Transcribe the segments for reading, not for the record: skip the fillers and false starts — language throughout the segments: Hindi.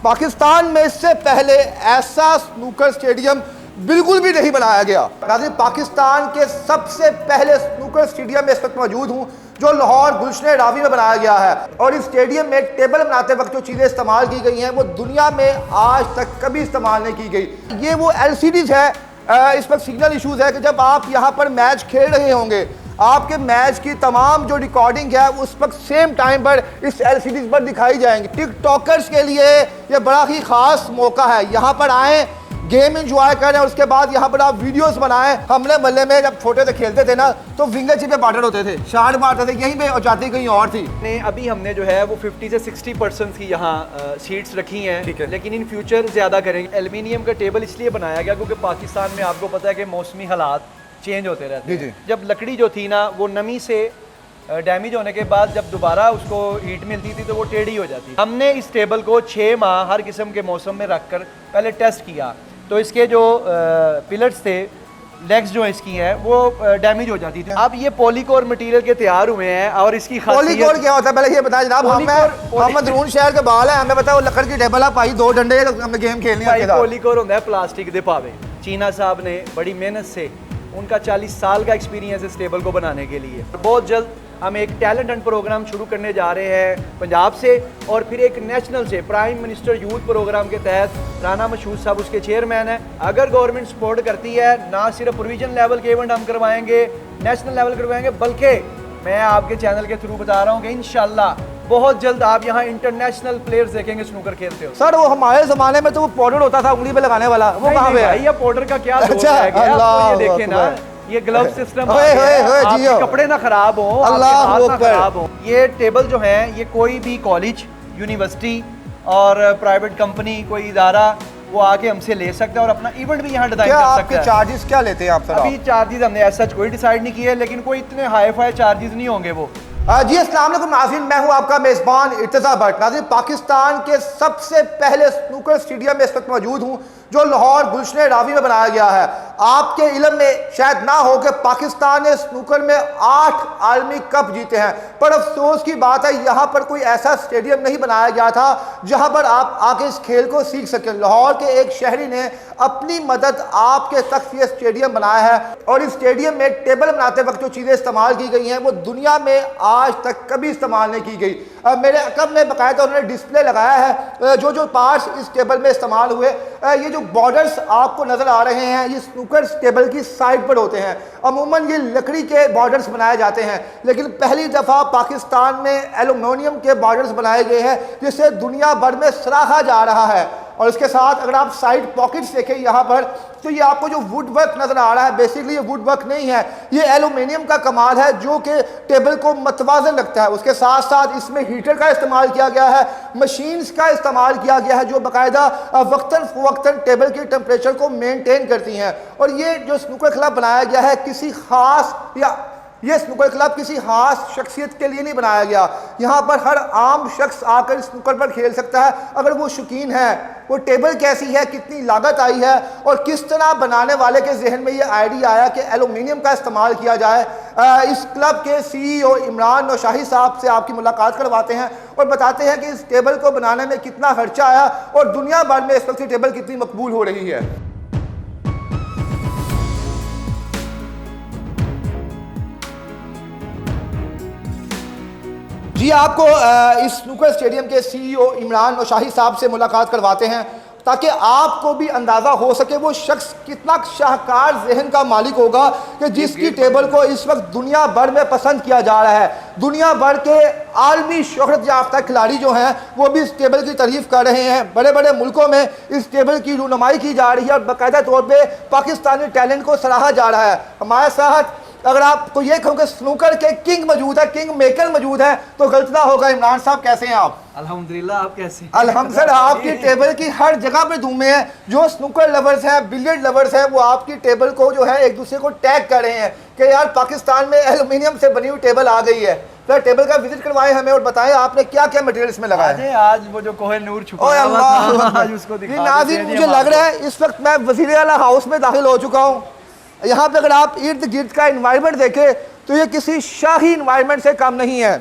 पाकिस्तान में इससे पहले ऐसा स्नूकर स्टेडियम बिल्कुल भी नहीं बनाया गया। नाज़रीन, पाकिस्तान के सबसे पहले स्नूकर स्टेडियम में इस वक्त मौजूद हूँ जो लाहौर गुलशन रावी में बनाया गया है। और इस स्टेडियम में टेबल बनाते वक्त जो चीज़ें इस्तेमाल की गई हैं वो दुनिया में आज तक कभी इस्तेमाल नहीं की गई। ये वो LCDs है, इस वक्त सिग्नल इशूज़ है कि जब आप यहाँ पर मैच खेल रहे होंगे आपके मैच की तमाम जो रिकॉर्डिंग है उस वक्त सेम टाइम पर इस LCDs पर दिखाई जाएंगी। टिकटॉकर्स के लिए ये बड़ा ही ख़ास मौका है। यहाँ पर आएँ, गेम एंजॉय करें और उसके बाद यहाँ पर आप वीडियोस बनाएं। हमने मोहल्ले में जब छोटे से खेलते थे ना तो फिंगर चिप पे पार्टनर होते थे, शाट मारते थे यहीं पे और जाती कहीं और थी। नहीं, अभी हमने जो है वो 50 से 60% की यहाँ सीट्स रखी हैं, लेकिन इन फ्यूचर ज़्यादा करेंगे। एल्युमिनियम का टेबल इसलिए बनाया गया क्योंकि पाकिस्तान में आपको पता है कि मौसमी हालात चेंज होते रहते हैं। जब लकड़ी जो थी ना वो नमी से डैमेज होने के बाद जब दोबारा उसको हीट मिलती थी तो वो टेढ़ी हो जाती। हमने इस टेबल को 6 माह हर किस्म के मौसम में रख कर पहले टेस्ट किया तो इसके जो पिलर्स थे, लेग्स जो इसकी हैं वो डैमेज हो जाती थी। अब ये पॉलीकोर मटेरियल के तैयार हुए हैं और इसकी पॉलीकोर क्या होता है पहले ये बताया जनाब। हम मदरून शहर के बाल है, हमें पता है वो लकड़ की टेबल पाई 2 डंडे हमने गेम खेलनी है। पॉलीकोर होता है प्लास्टिक दे पावे। चीना साहब ने बड़ी मेहनत से, उनका 40 साल का एक्सपीरियंस इस टेबल को बनाने के लिए। बहुत जल्द हम एक टैलेंट हंट प्रोग्राम शुरू करने जा रहे हैं पंजाब से और फिर एक नेशनल से प्राइम मिनिस्टर यूथ प्रोग्राम के तहत राना मशहूद साहब उसके चेयरमैन हैं। अगर गवर्नमेंट सपोर्ट करती है ना सिर्फ प्रोविजन लेवल के इवेंट हम करवाएंगे, नेशनल लेवल करवाएंगे, बल्कि मैं आपके चैनल के थ्रू बता रहा हूँ कि इंशाल्लाह बहुत जल्द आप यहाँ इंटरनेशनल प्लेयर्स देखेंगे स्नूकर खेलते हो। सर वो हमारे जमाने में तो वो पाउडर होता था उंगली पे लगाने वाला, वो कहाँ पे है? पाउडर का क्या दौर है? ये देखे ना, ये ग्लव सिस्टम, आपके कपड़े ना खराब हो, अल्लाह ना खराब हो। ये टेबल जो है ये कोई भी कॉलेज, यूनिवर्सिटी और प्राइवेट कंपनी, कोई इदारा वो आके हमसे ले सकते हैं और अपना इवेंट भी यहाँ डिजाइन कर सकते हैं। आपके चार्जेस क्या लेते हैं आप सर? अभी चार्जेस हमने ऐसा कोई डिसाइड नहीं किया है, लेकिन कोई इतने हाई फाई चार्जेस नहीं होंगे वो। जी अस्सलाम वालेकुम नाज़रीन, मैं हूं आपका मेज़बान इर्तिज़ा भट्ट। नाज़रीन, पाकिस्तान के सबसे पहले स्नूकर स्टेडियम में इस वक्त मौजूद हूं जो लाहौर गुलशन रावी में बनाया गया है। आपके इल्म में शायद ना हो कि पाकिस्तान ने स्नूकर में 8 आलमी कप जीते हैं, पर अफसोस की बात है यहाँ पर कोई ऐसा स्टेडियम नहीं बनाया गया था जहाँ पर आप आके इस खेल को सीख सकें। लाहौर के एक शहरी ने अपनी मदद आपके तक ये स्टेडियम बनाया है और इस स्टेडियम में टेबल बनाते वक्त जो चीज़ें इस्तेमाल की गई हैं वो दुनिया में आज तक कभी इस्तेमाल नहीं की गई। मेरे कब में बाकायदा उन्होंने डिस्प्ले लगाया है जो पार्ट्स इस टेबल में इस्तेमाल हुए। ये जो बॉर्डर्स आपको नज़र आ रहे हैं ये स्नूकर टेबल की साइड पर होते हैं। अमूमन ये लकड़ी के बॉर्डर्स बनाए जाते हैं, लेकिन पहली दफ़ा पाकिस्तान में एल्युमिनियम के बॉर्डर्स बनाए गए हैं जिसे दुनिया भर में सराहा जा रहा है। और इसके साथ अगर आप साइड पॉकेट्स देखें यहाँ पर तो ये आपको जो वुड वर्क नज़र आ रहा है बेसिकली ये वुड वर्क नहीं है, ये एल्युमिनियम का कमाल है जो कि टेबल को मतवाज़न लगता है। उसके साथ साथ इसमें हीटर का इस्तेमाल किया गया है, मशीन्स का इस्तेमाल किया गया है जो बाकायदा वक्तन फ़वक्तन टेबल के टेम्परेचर को मेनटेन करती हैं। और ये जो स्नूकर क्लब बनाया गया है किसी ख़ास या ये स्नूकर क्लब किसी खास शख्सियत के लिए नहीं बनाया गया। यहाँ पर हर आम शख्स आकर स्नूकर पर खेल सकता है अगर वो शौकीन है। वो टेबल कैसी है, कितनी लागत आई है और किस तरह बनाने वाले के जहन में ये आइडिया आया कि एल्युमिनियम का इस्तेमाल किया जाए। इस क्लब के CEO इमरान नौशाही साहब से आपकी मुलाकात करवाते हैं और बताते हैं कि इस टेबल को बनाने में कितना खर्चा आया और दुनिया भर में इस वक्त ये टेबल कितनी मकबूल हो रही है। जी आपको इस स्नूकर स्टेडियम के CEO इमरान नौशाही साहब से मुलाकात करवाते हैं ताकि आपको भी अंदाज़ा हो सके वो शख्स कितना शाहकार जहन का मालिक होगा कि जिसकी टेबल को इस वक्त दुनिया भर में पसंद किया जा रहा है। दुनिया भर के आलमी शोहरत याफ्ता खिलाड़ी जो हैं वो भी इस टेबल की तारीफ़ कर रहे हैं। बड़े बड़े मुल्कों में इस टेबल की रूनुमाई की जा रही है और बाकायदा तौर पर पाकिस्तानी टैलेंट को सराहा जा रहा है। हमारे साथ अगर आपको ये कहूँ कि स्नूकर के किंग मौजूद है, किंग मेकर मौजूद है तो गलत ना होगा। इमरान साहब कैसे हैं आप? अल्हम्दुलिल्लाह, आप कैसे? अल्हम्दुलिल्लाह, आपकी टेबल की हर जगह पे धूमें हैं। जो स्नूकर लवर्स हैं, बिलियर्ड लवर्स हैं, वो आपकी टेबल को जो है एक दूसरे को टैग कर रहे हैं कि यार पाकिस्तान में एल्युमिनियम से बनी हुई टेबल आ गई है। तो टेबल का विजिट करवाएं हमें और बताएं आपने क्या क्या मटेरियल इसमें लगाया है। आज वो जो कोहे नूर छुपा है आज उसको दिखा। नाज़रीन, मुझे लग रहा है इस वक्त मैं वज़ीर आला हाउस में दाखिल हो चुका हूँ। यहाँ पे अगर आप इर्द गिर्द का इन्वायरमेंट देखें तो ये किसी शाही इन्वायरमेंट से कम नहीं है।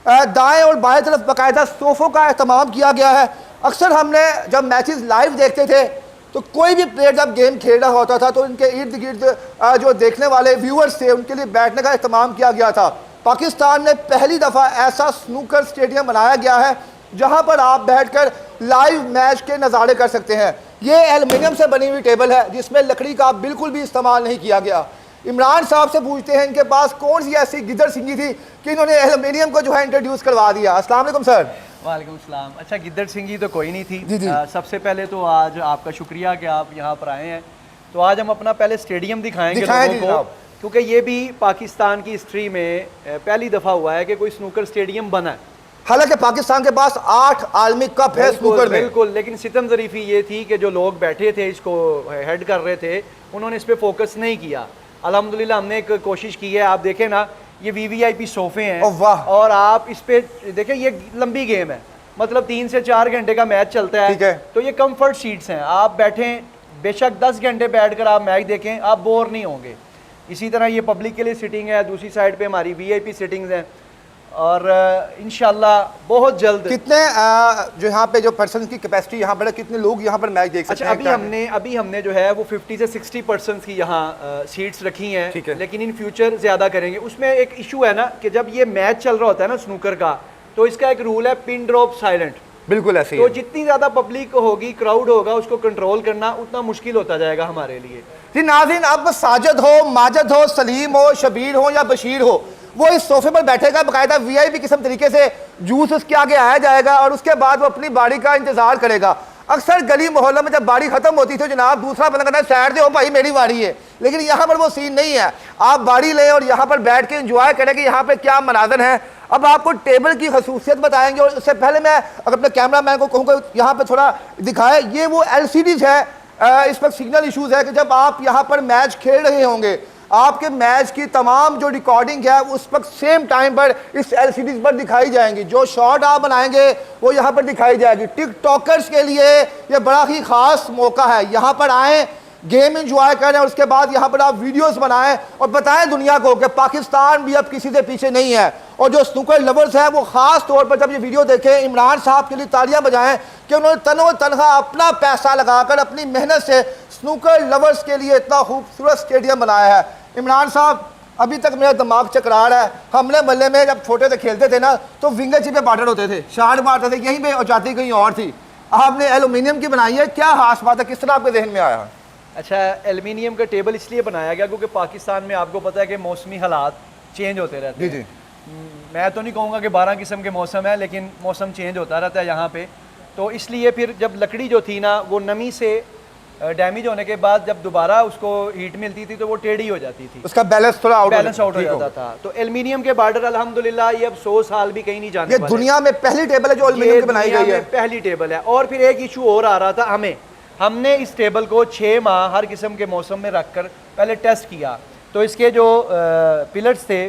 दाएं और बाएं तरफ बाकायदा सोफ़ों का एहतमाम किया गया है। अक्सर हमने जब मैचेस लाइव देखते थे तो कोई भी प्लेयर जब गेम खेल रहा होता था तो इनके इर्द गिर्द जो देखने वाले व्यूअर्स थे उनके लिए बैठने का इस्तेमाल किया गया था। पाकिस्तान में पहली दफ़ा ऐसा स्नूकर स्टेडियम बनाया गया है जहां पर आप बैठकर लाइव मैच के नज़ारे कर सकते हैं। ये एल्युमिनियम से बनी हुई टेबल है जिसमें लकड़ी का बिल्कुल भी इस्तेमाल नहीं किया गया। इमरान साहब से पूछते हैं इनके पास कौन सी ऐसी गिदड़ सिंगी थी कि इन्होंने एल्युमिनियम को जो है इंट्रोड्यूस करवा दिया। अस्सलाम वालेकुम सर। वालेकुम सलाम। अच्छा, गिद्दड़ सिंगी तो कोई नहीं थी। जी। सबसे पहले तो आज आपका शुक्रिया कि आप यहाँ पर आए हैं। तो आज हम अपना पहले स्टेडियम दिखाएंगे लोगों को, क्योंकि ये भी पाकिस्तान की हिस्ट्री में पहली दफ़ा हुआ है कि कोई स्नूकर स्टेडियम बना है। हालांकि पाकिस्तान के पास 8 आलमी कप है स्नूकर में। बिल्कुल, लेकिन सितम ज़रीफ़ी ये थी कि जो लोग बैठे थे इसको हेड कर रहे थे उन्होंने इस पर फोकस नहीं किया। अल्हम्दुलिल्लाह हमने एक कोशिश की है। आप देखें ना, ये VVIP सोफे हैं और आप इस पे देखें, ये लंबी गेम है, मतलब 3 से 4 घंटे का मैच चलता है। तो ये कंफर्ट सीट्स हैं, आप बैठें बेशक 10 घंटे बैठकर आप मैच देखें, आप बोर नहीं होंगे। इसी तरह ये पब्लिक के लिए सिटिंग है, दूसरी साइड पे हमारी VIP सिटिंग्स हैं और इंशाल्लाह बहुत जल्द। कितने जो यहाँ पे जो पर्सन की कैपेसिटी यहाँ पर कितने लोग यहाँ पर मैच देख सकते हैं? अच्छा, अभी हमने जो है वो 50 से 60% की यहाँ सीट्स रखी हैं, लेकिन इन फ्यूचर ज़्यादा करेंगे। उसमें एक इशू है ना कि जब ये मैच चल रहा होता है ना स्नूकर का, तो इसका एक रूल है पिन ड्रॉप साइलेंट। बिल्कुल ऐसे ही तो जितनी ज़्यादा पब्लिक होगी, क्राउड होगा, उसको कंट्रोल करना उतना मुश्किल होता जाएगा हमारे लिए। जी नाज़रीन, अब साजिद हो, माजिद हो, सलीम हो, शबीर हो या बशीर हो, वो इस सोफे पर बैठेगा, बाकायदा VIP किस्म तरीके से जूस उसके आगे आया जाएगा और उसके बाद वो अपनी बारी का इंतजार करेगा। अक्सर गली मोहल्ला में जब बारी खत्म होती थी जनाब दूसरा बंदा कहना साइड दे, हो भाई मेरी बारी है, लेकिन यहाँ पर वो सीन नहीं है। आप बारी लें और यहाँ पर बैठ के एंजॉय करें कि यहाँ पे क्या मनाजर है। अब आपको टेबल की खसूसियत बताएंगे और उससे पहले मैं अगर अपने कैमरा मैन को कहूँगा यहाँ पर थोड़ा दिखाए, ये वो LCDs है। इस वक्त सिग्नल इशूज़ है कि जब आप यहाँ पर मैच खेल रहे होंगे आपके मैच की तमाम जो रिकॉर्डिंग है उस वक्त सेम टाइम पर इस LCDs पर दिखाई जाएंगी। जो शॉट आप बनाएंगे वो यहाँ पर दिखाई जाएगी। टिकटॉकर्स के लिए ये बड़ा ही ख़ास मौका है, यहाँ पर आएँ, गेम एंजॉय करें और उसके बाद यहाँ पर आप वीडियोस बनाएं और बताएं दुनिया को कि पाकिस्तान भी अब किसी से पीछे नहीं है। और जो स्नूकर लवर्स हैं वो ख़ास तौर पर जब ये वीडियो देखें इमरान साहब के लिए तालियां बजाएं कि उन्होंने तनो तनहा अपना पैसा लगाकर अपनी मेहनत से स्नूकर लवर्स के लिए इतना खूबसूरत स्टेडियम बनाया है। इमरान साहब, अभी तक मेरा दिमाग चकरा रहा है, हमने मल्ले में जब छोटे से खेलते थे ना तो विंगर चिप पे बार्डर होते थे, शार्ट मारते थे यहीं पे और जाती कहीं और थी। आपने एल्युमिनियम की बनाई है, क्या खास बात है, किस तरह आपके जहन में आया? अच्छा, एल्युमिनियम का टेबल इसलिए बनाया गया क्योंकि पाकिस्तान में आपको पता है कि मौसमी हालात चेंज होते रहते हैं। जी। मैं तो नहीं कहूँगा कि 12 किस्म के मौसम है, लेकिन मौसम चेंज होता रहता है यहाँ पे। तो इसलिए फिर जब लकड़ी जो थी ना वो नमी से डैमेज होने के बाद जब दोबारा उसको हीट मिलती थी तो वो टेढ़ी हो जाती थी, उसका बैलेंस थोड़ा आउट हो जाता था। तो एल्युमिनियम के बार्डर अल्हम्दुलिल्लाह ये अब 100 साल भी कहीं नहीं जाने वाले। ये दुनिया में पहली टेबल है जो एल्युमिनियम की बनाई गई है, पहली टेबल है। और फिर एक इशू और आ रहा था, हमने इस टेबल को 6 माह हर किस्म के मौसम में रखकर पहले टेस्ट किया। तो इसके जो पिलर्स थे,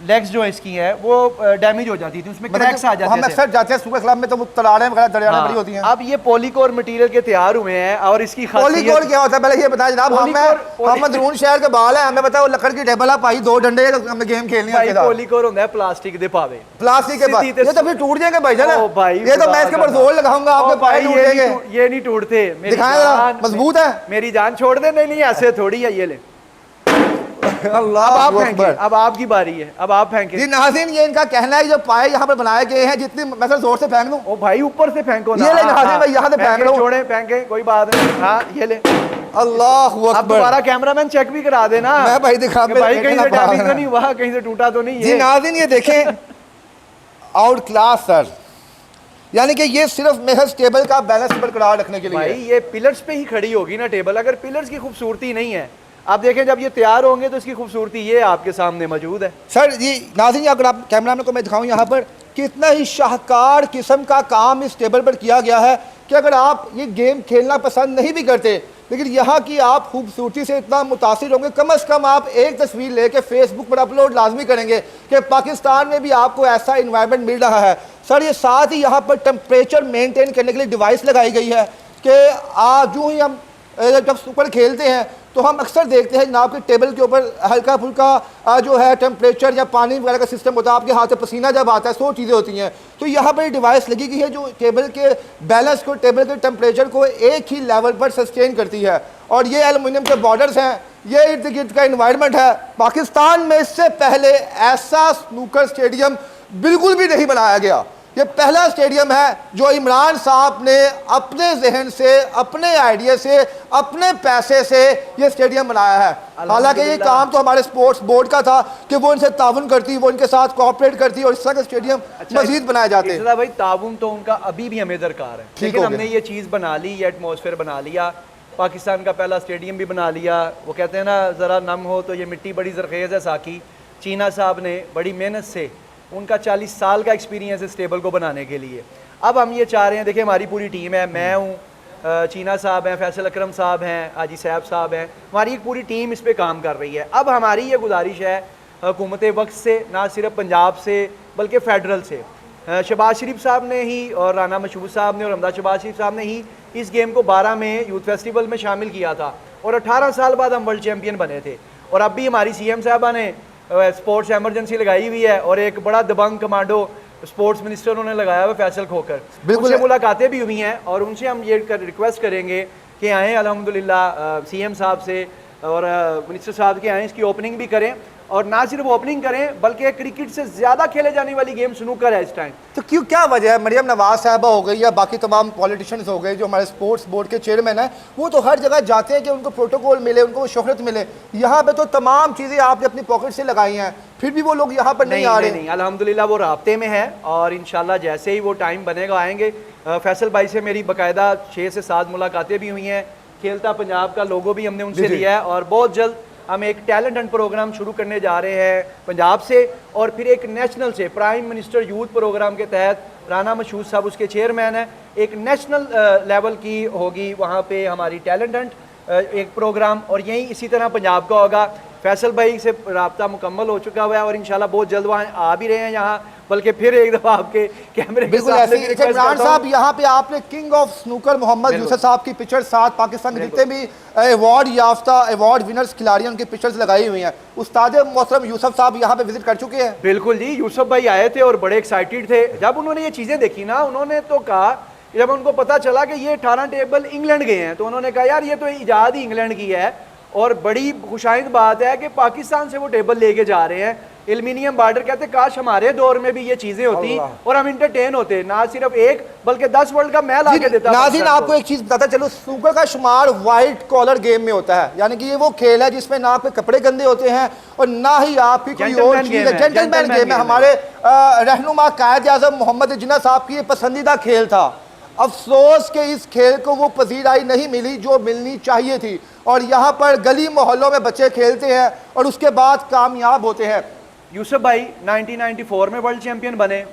लेग्स जो इसकी हैं वो डैमेज हो जाती थी, उसमें क्रैक्स आ जाते थे। हम अक्सर जाते हैं सुबह क्लब में तो वो तरारें वगैरह दरियाएं बड़ी होती हैं। अब ये पॉलीकोर मटेरियल के तैयार हुए हैं और इसकी पॉलीकोर क्या होता है पहले ये बताएं जनाब। हम मदरून शहर के बाल है, हमें पता है वो लकड़ की टेबल है भाई, 2 डंडे हमने गेम खेलनी है। पॉलीकोर होता है प्लास्टिक दे पावे, प्लास्टिक के पावे, ये तो फिर टूट जाएंगे भाई जान। ये तो मैं इसके ऊपर जोर लगाऊंगा, आपके पाए टूट जाएंगे। ये नहीं टूटते, दिखाएं मजबूत है, मेरी जान छोड़ दे। नहीं ऐसे थोड़ी है, ये ले। अब आपकी बारी है, अब आप फेंके। जी नाज़रीन, ये इनका कहना है जो पाए यहाँ पर बनाए गए हैं, जितनी मैं जोर से फेंक दूं। ओ भाई ऊपर से फेंको ना। ये ले नाज़रीन भाई, यहाँ से फेंक लो, छोड़े फेंके कोई बात नहीं। हाँ ये ले। अल्लाह अकबर। अब दोबारा कैमरामैन चेक भी करा देना। मैं भाई दिखा, भाई कहीं से डैमेज तो नहीं हुआ, कहीं से टूटा तो नहीं। जी नाज़रीन ये देखें, आउट क्लास सर, यानी कि ये सिर्फ महज टेबल का बैलेंस बरकरार रखने के लिए। भाई ये पिलर्स पे ही खड़ी होगी ना टेबल, अगर पिलर्स की खूबसूरती नहीं है, आप देखें जब ये तैयार होंगे तो इसकी खूबसूरती ये आपके सामने मौजूद है। सर जी नाज़रीन, अगर आप कैमरामैन को मैं दिखाऊं यहाँ पर कितना ही शाहकार किस्म का काम इस टेबल पर किया गया है कि अगर आप ये गेम खेलना पसंद नहीं भी करते लेकिन यहाँ की आप खूबसूरती से इतना मुतासिर होंगे, कम अज़ कम आप एक तस्वीर लेके फेसबुक पर अपलोड लाजमी करेंगे कि पाकिस्तान में भी आपको ऐसा इन्वायरमेंट मिल रहा है। सर ये साथ ही यहाँ पर टेम्परेचर मेंटेन करने के लिए डिवाइस लगाई गई है कि आज यूँ ही हम जब स्नूकर खेलते हैं तो हम अक्सर देखते हैं जनाब कि टेबल के ऊपर हल्का फुल्का जो है टेम्परेचर या पानी वगैरह का सिस्टम होता है, आपके हाथ से पसीना जब आता है 100 चीज़ें होती हैं। तो यहाँ पर डिवाइस लगी गई है जो टेबल के बैलेंस को, टेबल के टेम्परेचर को एक ही लेवल पर सस्टेन करती है। और ये एलुमिनियम के बॉर्डर्स हैं, ये इर्द गिर्द का इन्वायरमेंट है। पाकिस्तान में इससे पहले ऐसा स्नूकर स्टेडियम बिल्कुल भी नहीं बनाया गया। ये पहला स्टेडियम है जो इमरान साहब ने अपने जहन से, अपने आइडिया से, अपने पैसे से ये स्टेडियम बनाया है। हालांकि ये काम तो हमारे स्पोर्ट्स बोर्ड का था कि वो इनसे ताउन करती, वो इनके साथ कोऑपरेट करती और इस तरह के स्टेडियम मजीद बनाए जाते हैं। भाई ताउन तो उनका अभी भी हमें दरकार है, लेकिन हमने ये चीज़ बना ली, ये एटमॉस्फेयर बना लिया, पाकिस्तान का पहला स्टेडियम भी बना लिया। वो कहते हैं ना, ज़रा नम हो तो ये मिट्टी बड़ी जरखेज़ है साकी। चीना साहब ने बड़ी मेहनत से, उनका 40 साल का एक्सपीरियंस है इस टेबल को बनाने के लिए। अब हम ये चाह रहे हैं, देखिए हमारी पूरी टीम है, मैं हूँ, चीना साहब हैं, फैसल अकरम साहब हैं, हाजी साहब साहब हैं, हमारी एक पूरी टीम इस पे काम कर रही है। अब हमारी ये गुजारिश है हुकूमत वक्त से, ना सिर्फ पंजाब से बल्कि फ़ेडरल से। शहबाज शरीफ साहब ने ही और राना मशहूर साहब ने और हमदा शहबाज शरीफ साहब ने ही इस गेम को 12 में यूथ फेस्टिवल में शामिल किया था और 18 साल बाद हम वर्ल्ड चैम्पियन बने थे। और अब भी हमारी CM साहबा ने स्पोर्ट्स एमरजेंसी लगाई हुई है और एक बड़ा दबंग कमांडो स्पोर्ट्स मिनिस्टर उन्होंने लगाया हुआ फैसल खोकर। उनसे मुलाकातें भी हुई हैं और उनसे हम ये रिक्वेस्ट करेंगे कि आएँ अल्हम्दुलिल्लाह CM साहब से और मिनिस्टर साहब के आएँ, इसकी ओपनिंग भी करें। और ना सिर्फ ओपनिंग करें बल्कि क्रिकेट से ज़्यादा खेले जाने वाली गेम स्नूकर है इस टाइम। तो क्यों, क्या वजह है? मरियम नवाज साहबा हो गई या बाकी तमाम पॉलिटिशियंस हो गए जो हमारे स्पोर्ट्स बोर्ड के चेयरमैन हैं, वो तो हर जगह जाते हैं कि उनको प्रोटोकॉल मिले, उनको शोहरत मिले। यहाँ पे तो तमाम चीज़ें आपने अपनी पॉकेट से लगाई हैं, फिर भी वो लोग यहाँ पर नहीं आ रहे। नहीं, अल्हम्दुलिल्लाह वो राब्ते में है और इंशाल्लाह जैसे ही वो टाइम बनेगा आएंगे। फैसल भाई से मेरी बाकायदा 6 से 7 मुलाकातें भी हुई हैं, खेलता पंजाब का लोगो भी हमने उनसे लिया है और बहुत जल्द हम एक टैलेंट हंट प्रोग्राम शुरू करने जा रहे हैं पंजाब से और फिर एक नेशनल से, प्राइम मिनिस्टर यूथ प्रोग्राम के तहत राना मशहूद साहब उसके चेयरमैन हैं, एक नेशनल लेवल की होगी वहाँ पे हमारी टैलेंट हंट एक प्रोग्राम। और यही इसी तरह पंजाब का होगा। फैसल भाई से रब्ता मुकम्मल हो चुका हुआ है और इंशाल्लाह बहुत जल्द वहाँ आ भी रहे हैं यहाँ, बल्कि फिर एक दफ़ा आपके कैमरे के सामने। इमरान साहब, यहाँ पे आपने king of snooker Mohammad Yusuf साहब की पिक्चर साथ पाकिस्तान के जितने भी अवार्ड याफ्ता, अवार्ड विनर्स खिलाड़ी उनकी पिक्चर्स लगाई हुई हैं। उस्ताद मोहतरम यूसुफ साहब यहाँ पे विजिट कर चुके हैं। बिल्कुल जी, यूसुफ भाई आए थे और बड़े एक्साइटेड थे। जब उन्होंने ये चीज़ें देखी ना, उन्होंने तो कहा, जब उनको पता चला कि ये 18 टेबल इंग्लैंड गए हैं, तो उन्होंने कहा यार ये तो ईजाद ही इंग्लैंड की है और बड़ी खुशाइंद बात है कि पाकिस्तान से वो टेबल लेके जा रहे हैं। एल्युमिनियम बॉर्डर, कहते काश हमारे दौर में भी ये चीजें होती और हम इंटरटेन होते, ना सिर्फ एक बल्कि 10 वर्ल्ड का मैच आके देता। नाज़रीन, आपको एक चीज बताता चलो, स्नूकर का शुमार वाइट कॉलर गेम में होता है, यानी कि ये वो खेल है जिसमें ना आपके कपड़े गंदे होते हैं और ना ही आपकी कोई और चीज है। जेंटलमैन गेम है। हमारे रहनुमा कायद आज़म मोहम्मद जिन्ना साहब की ये पसंदीदा खेल था। अफसोस के इस खेल को वो पजीराई नहीं मिली जो मिलनी चाहिए थी और यहाँ पर गली मोहल्लों में बच्चे खेलते हैं और उसके बाद कामयाब होते हैं। यूसुफ भाई 1994 में वर्ल्ड चैंपियन बने,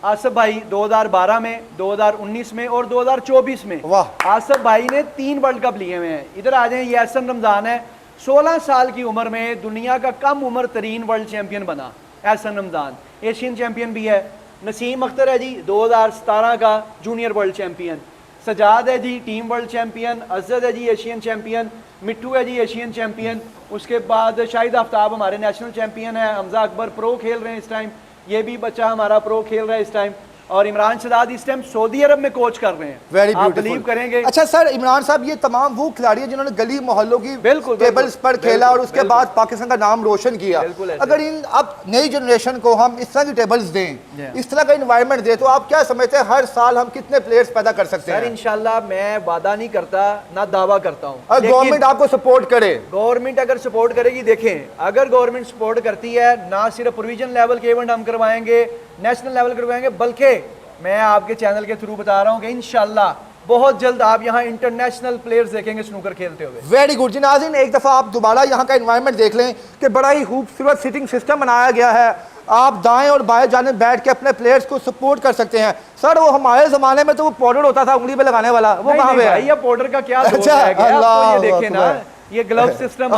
आसिफ भाई 2012 में, 2019 में और 2024 में। वाह, आसिफ भाई ने 3 वर्ल्ड कप लिए हुए हैं। इधर आ जाए, ये एहसन रमज़ान है, 16 साल की उम्र में दुनिया का कम उम्र तरीन वर्ल्ड चैंपियन बना एहसन रमज़ान। एशियन चैंपियन भी है। नसीम अख्तर है जी 2017 का जूनियर वर्ल्ड चैंपियन। सजाद है जी टीम वर्ल्ड चैंपियन। अजद है जी एशियन चैंपियन। मिट्टू है जी एशियन चैंपियन। उसके बाद शाहिद आफ्ताब हमारे नेशनल चैंपियन है। हमजा अकबर प्रो खेल रहे हैं इस टाइम, ये भी बच्चा हमारा प्रो खेल रहा है इस टाइम। और इमरान शहजाद इस टाइम सऊदी अरब में कोच कर रहे हैं। वेरी आप बिलीव करेंगे। अच्छा सर, इमरान साहब ये तमाम वो खिलाड़ी हैं जिन्होंने गली मोहल्लों की टेबल्स पर खेला और उसके बाद पाकिस्तान का नाम रोशन किया। अगर इन अब नई जनरेशन को हम इस तरह की टेबल्स दें, इस तरह का इन्वायरमेंट दें, तो आप क्या समझते हैं हर साल हम कितने प्लेयर्स पैदा कर सकते हैं? सर इंशाल्लाह मैं वादा नहीं करता, ना दावा करता हूँ। और गवर्नमेंट आपको सपोर्ट करे, गवर्नमेंट अगर सपोर्ट करेगी, देखें अगर गवर्नमेंट सपोर्ट करती है, ना सिर्फ प्रोविजन लेवल के इवेंट हम करवाएंगे, नेशनल लेवल करवाएंगे, बल्कि मैं आपके चैनल के थ्रू बता रहा हूं कि इंशाल्लाह बहुत जल्द आप यहाँ इंटरनेशनल प्लेयर्स देखेंगे स्नूकर खेलते हुए। वेरी गुड जी। नाज़रीन, एक दफ़ा आप दोबारा यहाँ का एनवायरनमेंट देख लें कि बड़ा ही खूबसूरत सिटिंग सिस्टम बनाया गया है। आप दाएं और बाएं जानिब बैठ के अपने प्लेयर्स को सपोर्ट कर सकते हैं। सर वो हमारे ज़माने में तो वो पाउडर होता था उंगली पे लगाने वाला, वो कहाँ पे है? पाउडर का क्या अच्छा, ये देखें ना, ये ग्लव सिस्टम,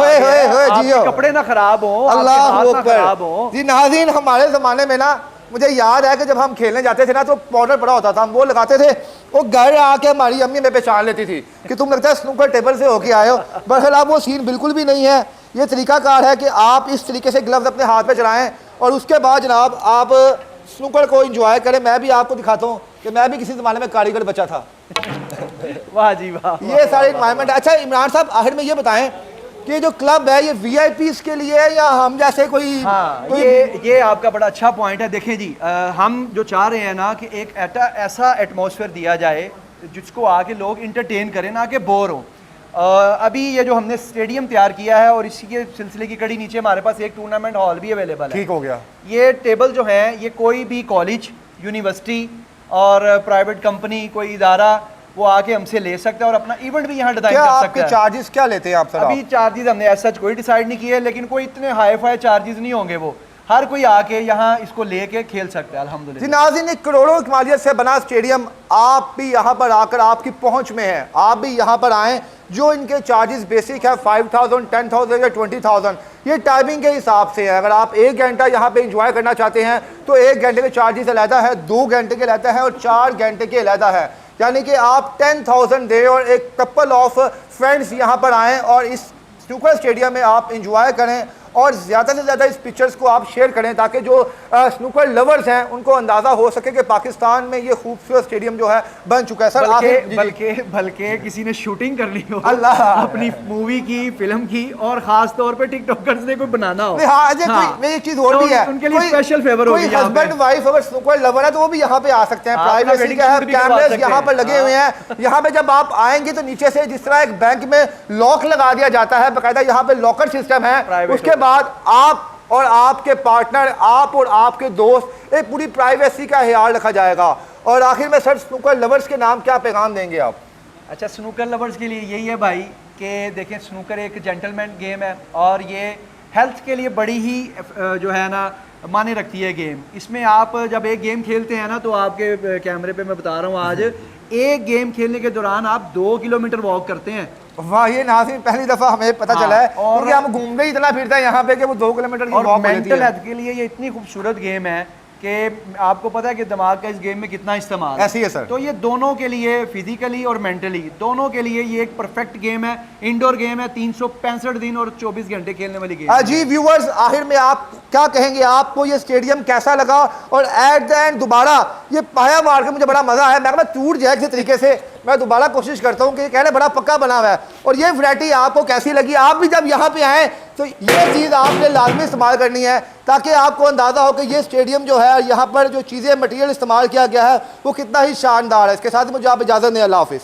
कपड़े ना खराब हो, अल्लाह खराब हो जी। नाज़रीन, हमारे ज़माने में ना मुझे याद है कि जब हम खेलने जाते थे ना तो पाउडर पड़ा होता था, हम वो लगाते थे वो घर आके हमारी अम्मी में पहचान लेती थी कि तुम लगता है स्नूकर टेबल से होके आए हो। बहरहाल वो सीन बिल्कुल भी नहीं है। ये तरीकाकार है कि आप इस तरीके से ग्लव्स अपने हाथ में चलाएं और उसके बाद जनाब आप स्नूकर को एंजॉय करें। मैं भी आपको दिखाता हूँ कि मैं भी किसी ज़माने में कारीगर बचा था। वाह जी वाह। ये सारे इन्वायरमेंट। अच्छा इमरान साहब, आखिर में ये बताएं कि जो क्लब है ये वीआईपीज़ के लिए है या हम जैसे कोई? हाँ, ये आपका बड़ा अच्छा पॉइंट है। देखें जी, हम जो चाह रहे हैं ना कि एक ऐसा एटमॉस्फेयर दिया जाए जिसको आके लोग इंटरटेन करें, ना कि बोर हो। अभी ये जो हमने स्टेडियम तैयार किया है और इसी के सिलसिले की कड़ी नीचे हमारे पास एक टूर्नामेंट हॉल भी अवेलेबल है। ठीक हो गया। ये टेबल जो है ये कोई भी कॉलेज, यूनिवर्सिटी और प्राइवेट कंपनी, कोई इदारा वो आके हमसे ले सकता है और अपना इवेंट भी यहाँ डिजाइन कर सकता है। आपके चार्जेस क्या लेते हैं आप सर? अभी चार्जेस हमने ऐसा कोई डिसाइड नहीं किए, लेकिन कोई इतने हाई फाई चार्जेस नहीं होंगे। वो हर कोई आके यहाँ इसको लेके खेल सकता है अल्हम्दुलिल्लाह। जी नाज़रीन, एक करोड़ों की मालियत से बना स्टेडियम आप भी यहाँ पर आकर आपकी पहुँच में है। आप भी यहाँ पर आएँ। जो इनके चार्जेस बेसिक है 5,000, 10,000 या 20,000, ये टाइमिंग के हिसाब से है। अगर आप 1 घंटा यहाँ पे एंजॉय करना चाहते हैं तो 1 घंटे के चार्जेस अलहदा है, 2 घंटे के अलहदा है और 4 घंटे के अलहदा है। यानी कि आप 10,000 दें और एक कपल ऑफ फ्रेंड्स यहाँ पर आएँ और इस स्नूकर स्टेडियम में आप एंजॉय करें और ज़्यादा से ज़्यादा इस पिक्चर्स को आप शेयर करें ताकि जो स्नूकर लवर्स हैं उनको अंदाज़ा हो सके कि पाकिस्तान में ये खूबसूरत स्टेडियम जो है बन चुका है। सर बल्कि किसी ने शूटिंग करनी हो अल्लाह अपनी मूवी की, फिल्म की, और खास तौर पे टिकटॉकर्स ने कोई बनाना हो, हाँ, एक चीज़ और भी है, उनके लिए स्पेशल फेवर होगी। कोई हस्बैंड वाइफ अगर स्नूकर लवर है तो वो भी यहाँ पे आ सकते हैं। प्राइवेसी का है, कैमरेस यहाँ पर लगे हुए हैं। यहाँ पे जब आप आएंगे तो नीचे से जिस तरह एक बैंक में लॉक लगा दिया जाता है, बाकायदा यहाँ पे लॉकर सिस्टम है। उसके बाद आप और आपके पार्टनर, आप और आपके दोस्त, एक पूरी प्राइवेसी का ख्याल रखा जाएगा। और आखिर में सर स्नूकर लवर्स के नाम क्या पैगाम देंगे आप? अच्छा, स्नूकर लवर्स के लिए यही है भाई कि देखें, स्नूकर एक जेंटलमैन गेम है और ये हेल्थ के लिए बड़ी ही जो है ना माने रखती है गेम। इसमें आप जब एक गेम खेलते हैं ना तो आपके कैमरे पे मैं बता रहा हूँ आज, एक गेम खेलने के दौरान आप 2 किलोमीटर वॉक करते हैं। वाह, ये नाज़रीन पहली दफा हमें पता चला है क्योंकि हम घूमने ही इतना फिरते हैं यहाँ पे कि वो 2 किलोमीटर की वॉक हो जाती है। मेंटल हेल्थ के लिए ये इतनी खूबसूरत गेम है कि आपको पता है कि दिमाग का इस गेम में कितना इस्तेमाल है। ऐसी है सर। तो ये दोनों के लिए, फिजिकली और मेंटली दोनों के लिए ये एक परफेक्ट गेम है। इंडोर गेम है, 365 दिन और 24 घंटे खेलने वाली गेम। जी व्यूअर्स, आखिर में आप क्या कहेंगे? आपको ये स्टेडियम कैसा लगा? और एट द एंड दोबारा ये पाया मार के मुझे बड़ा मजा आया। मैं टूट जाए किसी तरीके से, मैं दोबारा कोशिश करता हूँ कि कहने बड़ा पक्का बना हुआ है। और ये वैरायटी आपको कैसी लगी? आप भी जब यहाँ पे आएँ तो ये चीज़ आपने लाजमी इस्तेमाल करनी है ताकि आपको अंदाज़ा हो कि ये स्टेडियम जो है, यहाँ पर जो चीज़ें मटेरियल इस्तेमाल किया गया है वो कितना ही शानदार है। इसके साथ ही मुझे आप इजाज़त दें। अल्लाह हाफिज़।